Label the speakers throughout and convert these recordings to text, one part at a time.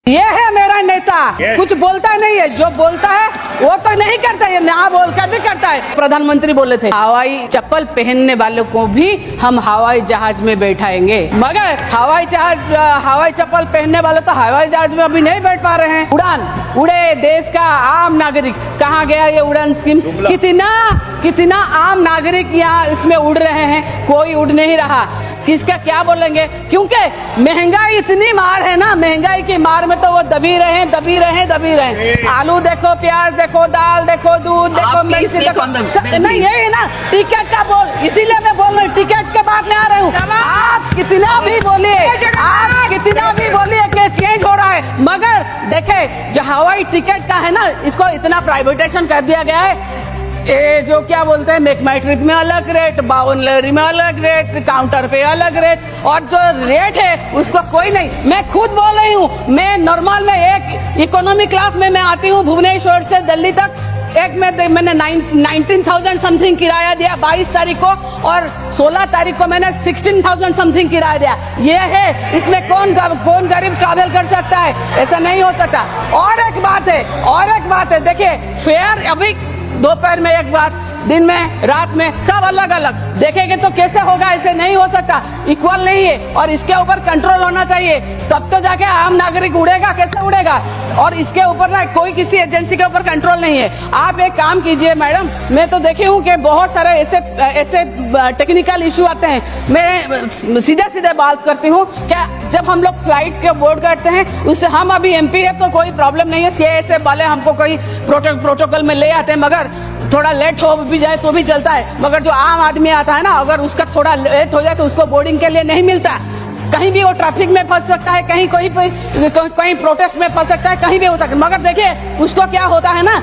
Speaker 1: ये है मेरा नेता। कुछ बोलता नहीं है, जो बोलता है वो तो नहीं करता है, ना बोल कर भी करता है। प्रधानमंत्री बोले थे हवाई चप्पल पहनने वालों को भी हम हवाई जहाज में बैठाएंगे, मगर हवाई चप्पल पहनने वाले तो हवाई जहाज में अभी नहीं बैठ पा रहे हैं। उड़ान उड़े देश का आम नागरिक, कहाँ गया ये उड़ान स्कीम? कितना आम नागरिक यहाँ इसमें उड़ रहे हैं, कोई उड़ नहीं रहा। किसका क्या बोलेंगे? क्योंकि महंगाई इतनी मार है ना, महंगाई की मार में तो वो दबी रहे। आलू देखो, प्याज देखो, दाल देखो, दूध देखो, मिर्ची देखो। नहीं यही ना टिकट का बोल, इसीलिए मैं बोल रही हूँ, टिकट के बात में आ रही हूँ। आप कितना भी बोलिए कि चेंज हो रहा है, मगर देखे जो हवाई टिकट का है ना, इसको इतना प्राइवेटाइजेशन कर दिया गया है। ये जो क्या बोलते हैं, मेक माई ट्रिप में अलग रेट, बाउनलरी में अलग रेट, काउंटर पे अलग रेट, और जो रेट है उसको कोई नहीं। मैं खुद बोल रही हूँ, मैं नॉर्मल में एक इकोनॉमी क्लास में मैं आती हूँ भुवनेश्वर से दिल्ली तक, एक में मैंने 19,000 समथिंग किराया दिया 22 तारीख को, और 16 तारीख को मैंने 16,000 समथिंग किराया दिया। ये है, इसमें कौन गरीब ट्रैवल कर सकता है? ऐसा नहीं हो सकता। और एक बात है, देखिए फेयर अभी दोपहर में एक बात, दिन में, रात में, सब अलग अलग देखेंगे तो कैसे होगा? ऐसे नहीं हो सकता, इक्वल नहीं है, और इसके ऊपर कंट्रोल होना चाहिए, तब तो जाके आम नागरिक उड़ेगा। कैसे उड़ेगा? और इसके ऊपर ना कोई किसी एजेंसी के ऊपर कंट्रोल नहीं है। आप एक काम कीजिए मैडम, मैं तो देखी हूँ कि बहुत सारे ऐसे टेक्निकल इशू आते हैं। मैं सीधे बात करती हूँ, क्या जब हम लोग फ्लाइट के बोर्ड करते हैं, उससे हम अभी एमपी है तो कोई प्रॉब्लम नहीं है, सीएसए वाले हमको कोई प्रोटोकॉल में ले आते हैं, मगर थोड़ा लेट हो भी जाए तो भी चलता है। मगर जो आम आदमी आता है ना, अगर उसका थोड़ा लेट हो जाए तो उसको बोर्डिंग के लिए नहीं मिलता। कहीं भी वो ट्रैफिक में फंस सकता है, कहीं प्रोटेस्ट में फंस सकता है, कहीं भी हो सकता है। मगर देखिए उसको क्या होता है ना,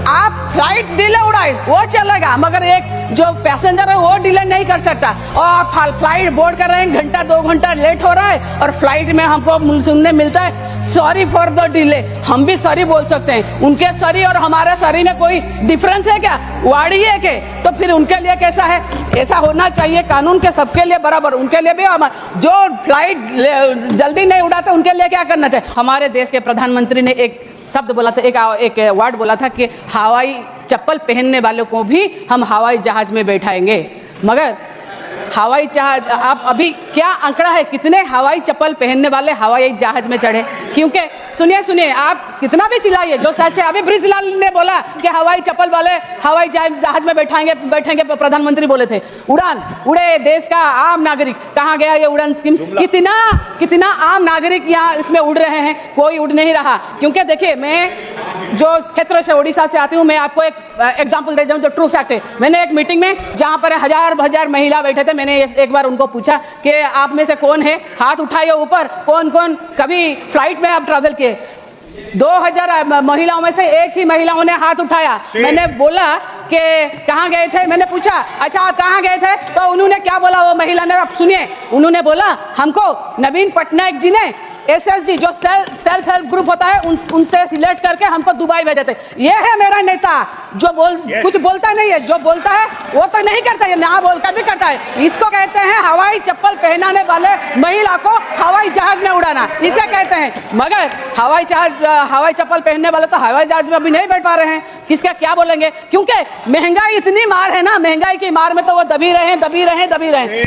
Speaker 1: आप फ्लाइट डिले उड़ाए वो चलेगा, मगर एक जो पैसेंजर है वो डिले नहीं कर सकता। और आप फ्लाइट बोर्ड कर रहे हैं, घंटा 2 घंटा लेट हो रहा है, और फ्लाइट में हमको सुनने मिलता है सॉरी फॉर द डिले। हम भी सॉरी बोल सकते हैं, उनके सॉरी और हमारे सॉरी में कोई डिफरेंस है क्या? वाड़ी है के? तो फिर उनके लिए कैसा है? ऐसा होना चाहिए कानून के सबके लिए बराबर, उनके लिए भी। जो फ्लाइट जल्दी नहीं उड़ाते उनके लिए क्या करना चाहिए? हमारे देश के प्रधानमंत्री ने एक शब्द बोला था, एक वर्ड बोला था कि हवाई चप्पल पहनने वालों को भी हम हवाई जहाज में बैठाएंगे, मगर हवाई जहाज, आप अभी क्या आंकड़ा है कितने हवाई चप्पल पहनने वाले हवाई जहाज में चढ़े? क्योंकि सुनिए, आप कितना भी चिल्लाइए, जो सच है, अभी ब्रिजलाल ने बोला कि हवाई चप्पल वाले हवाई जहाज में बैठेंगे, प्रधानमंत्री बोले थे उड़ान उड़े देश का आम नागरिक, कहाँ गया ये उड़ान स्कीम? कितना आम नागरिक यहाँ इसमें उड़ रहे हैं, कोई उड़ नहीं रहा। क्योंकि देखिए, मैं जो क्षेत्र से उड़ीसा से आती हूँ, मैं आपको एक एग्जाम्पल दे जाऊँ जो ट्रू फैक्ट है। मैंने एक मीटिंग में जहाँ पर हजार महिला बैठे थे, मैंने एक बार उनको पूछा कि आप में से कौन है, हाथ उठाइए ऊपर, कौन कभी फ्लाइट में आप ट्रैवल किए? 2000 महिलाओं में से एक ही महिलाओं ने हाथ उठाया। मैंने बोला कि कहाँ गए थे? मैंने पूछा अच्छा आप कहाँ गए थे? तो उन्होंने क्या बोला, वो महिला ने, आप सुनिए, उन्होंने बोला हमको नवीन पटनायक जी ने SSG जो सेल्फ हेल्प ग्रुप होता है उनसे सिलेक्ट करके हमको दुबई भेजे थे। ये है मेरा नेता, जो कुछ बोलता नहीं है, जो बोलता है वो तो नहीं करता है, ना बोल कर भी करता है। इसको कहते हैं हवाई चप्पल पहनाने वाले महिला को हवाई जहाज में उड़ाना, इसे कहते हैं। मगर हवाई चप्पल पहनने वाले तो हवाई जहाज में अभी नहीं बैठ पा रहे हैं। किसका क्या बोलेंगे? क्योंकि महंगाई इतनी मार है ना, महंगाई की मार में तो वो दबी रहे।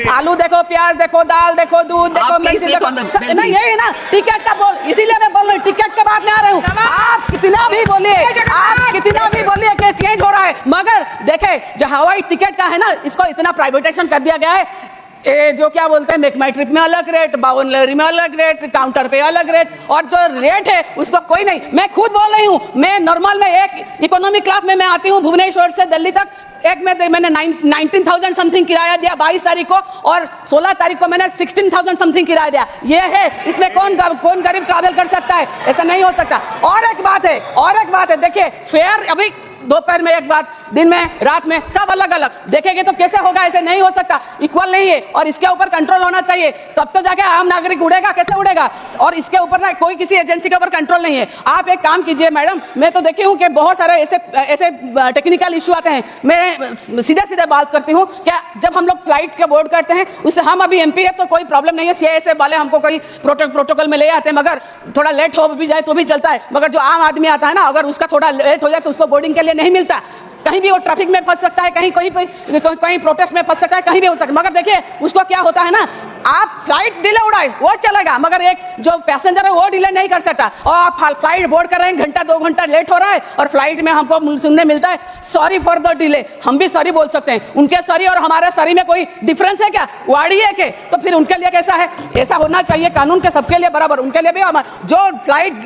Speaker 1: आलू देखो, प्याज देखो, दाल देखो, दूध देखो, मिर्ची देखो। नहीं यही ना टिकट का बोल, इसीलिए मैं बोल रही हूँ, टिकट के बात में आ रही हूँ। आप कितना भी बोलिए कि चेंज हो रहा है, मगर देखे जो हवाई टिकट का है ना, इसको इतना प्राइवेटाइजेशन कर दिया गया है। ये जो क्या बोलते हैं, मेक माई ट्रिप में अलग रेट, बाउनलरी में अलग रेट, काउंटर पे अलग रेट, और जो रेट है उसको कोई नहीं। मैं खुद बोल रही हूँ, मैं नॉर्मल में एक इकोनॉमी क्लास में मैं आती हूँ भुवनेश्वर से दिल्ली तक, एक में मैंने 19,000 समथिंग किराया दिया 22 तारीख को, और 16 तारीख को मैंने 16,000 समथिंग किराया दिया। ये है, इसमें कौन गरीब ट्रैवल कर सकता है? ऐसा नहीं हो सकता। और एक बात है, देखिए फेयर अभी दोपहर में एक बात, दिन में, रात में, सब अलग अलग देखेंगे तो कैसे होगा? ऐसे नहीं हो सकता, इक्वल नहीं है और इसके ऊपर कंट्रोल होना चाहिए, तब तो जाके आम नागरिक उड़ेगा। कैसे उड़ेगा? और इसके ऊपर ना कोई किसी एजेंसी के ऊपर कंट्रोल नहीं है। आप एक काम कीजिए मैडम, मैं तो देखी हूँ कि बहुत सारे ऐसे टेक्निकल इशू आते हैं। मैं सीधे बात करती हूँ, क्या जब हम लोग फ्लाइट के बोर्ड करते हैं, उससे हम अभी एमपी है तो कोई प्रॉब्लम नहीं है, सीआईएसएफ वाले हमको कोई प्रोटोकॉल में ले आते हैं, मगर थोड़ा लेट हो भी जाए तो भी चलता है। मगर जो आम आदमी आता है ना, अगर उसका थोड़ा लेट हो जाए तो उसको बोर्डिंग के लिए नहीं मिलता। कहीं भी वो ट्रैफिक में फंस सकता है, कहीं प्रोटेस्ट में फंस सकता है, कहीं भी हो सकता है। मगर देखिए उसको क्या होता है ना, आप फ्लाइट डिले उड़ाए वो चलेगा, मगर एक जो पैसेंजर है वो डिले नहीं कर सकता। और आप फ्लाइट बोर्ड कर रहे हैं, घंटा 2 घंटा लेट हो रहा है और फ्लाइट में हमको सुनने मिलता है सॉरी फॉर द डिले। हम भी सॉरी बोल सकते हैं, उनके सॉरी और हमारे सॉरी में कोई डिफरेंस है क्या? वाड़ी है के? तो फिर उनके लिए कैसा है? ऐसा होना चाहिए कानून के सबके लिए बराबर। उनके लिए भी जो फ्लाइट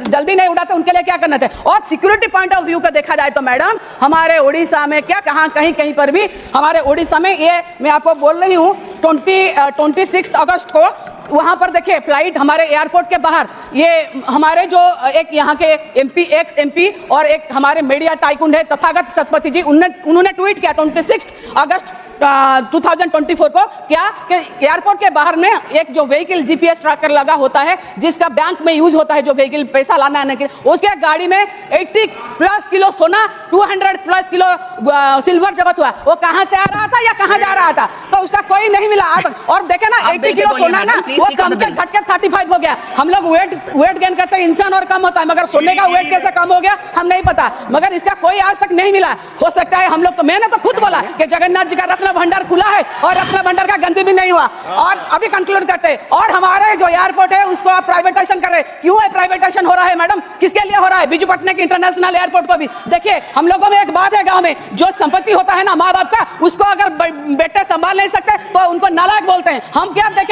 Speaker 1: जल्दी नहीं उड़ाते उनके लिए क्या करना चाहिए? और सिक्योरिटी पॉइंट ऑफ व्यू का देखा जाए तो मैडम, हमारे उड़ीसा में क्या कहीं पर भी, हमारे उड़ीसा में ये मैं आपको बोल रही हूँ 26 अगस्त को वहां पर देखिए फ्लाइट हमारे एयरपोर्ट के बाहर, ये हमारे जो एक यहाँ के एक्स एमपी और एक हमारे मीडिया टाइकून है तथागत सतपथी जी, उन्होंने ट्वीट किया 26 अगस्त 2024 को, क्या कि एयरपोर्ट के बाहर में एक जो व्हीकल जीपीएस ट्रैकर लगा होता है, जिसका बैंक में यूज होता है, जो व्हीकल पैसा लाना आने के, उसके गाड़ी में 80+ किलो सोना, 200+ किलो सिल्वर जब्त हुआ। वो कहां से आ रहा था या कहां जा रहा था? तो उसका कोई नहीं मिला। और देखे ना 80 किलो सोना ना, वो कम से घट के 35 हो गया। हम लोग वेट गेन करते हैं, इंसान और कम होता है, मगर सोने का वेट कैसे कम हो गया हम नहीं पता, मगर इसका कोई आज तक नहीं मिला। हो सकता है हम लोग, तो मैंने तो खुद बोला कि जगन्नाथ जी का रत्न भंडार खुला है और रत्न भंडार का गंदी भी नहीं हुआ। और अभी कंक्लूड करते हैं, और हमारे जो एयरपोर्ट है उसको आप प्राइवेटाइजेशन कर रहे हैं। क्यों है प्राइवेटाइजेशन हो रहा है मैडम? किसके लिए हो रहा है? बिजू पटनायक इंटरनेशनल एयरपोर्ट को भी देखिए। हम लोगों में एक बात है, गांव में जो संपत्ति होता है ना माँ बाप का, उसको अगर बेटे संभाल नहीं सकते तो उनको नालायक बोलते हैं। हम क्या देखें